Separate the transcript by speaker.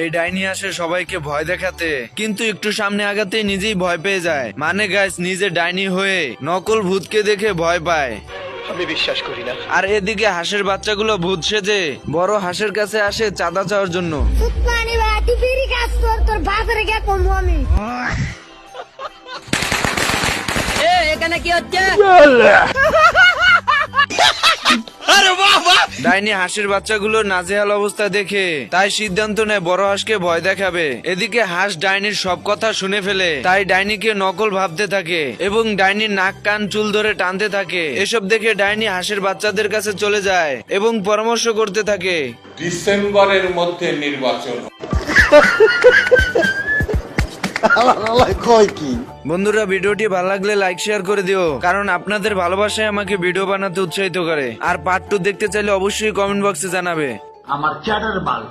Speaker 1: এই ডাইনি আসে সবাইকে ভয় দেখাতে, কিন্তু একটু সামনে আগাতেই নিজেই ভয় পেয়ে যায়। মানে গাইস, নিজে ডাইনি হয়ে নকল ভূতকে দেখে ভয় পায়।
Speaker 2: আমি বিশ্বাস করি না।
Speaker 1: আর এদিকে হাঁসের বাচ্চাগুলো ভূত সেজে বড় হাঁসের কাছে আসে চাঁদা চাওয়ার জন্য।
Speaker 3: তোর বাপের কে কমবো আমি। এখানে কি হচ্ছে?
Speaker 1: ডাইনি হাঁসের বাচ্চাগুলোর নাজেহাল অবস্থা দেখে তাই সিদ্ধান্ত নেয় বড় হাঁসকে ভয় দেখাবে। এদিকে হাঁস ডাইনির সব কথা শুনে ফেলে, তাই ডাইনিকে নকল ভাবতে থাকে এবং ডাইনির নাক কান চুল ধরে টানতে থাকে। এসব দেখে ডাইনি হাঁসের বাচ্চাদের কাছে চলে যায় এবং পরামর্শ করতে থাকে।
Speaker 4: ডিসেম্বরের মধ্যে নির্বাচন।
Speaker 1: বন্ধুরা, ভিডিওটি ভালো লাগলে লাইক শেয়ার করে দিও, কারণ আপনাদের ভালোবাসায় আমাকে ভিডিও বানাতে উৎসাহিত করে। আর পার্ট 2 দেখতে চাইলে অবশ্যই কমেন্ট বক্সে জানাবে।
Speaker 2: আমার চ্যাটার বাল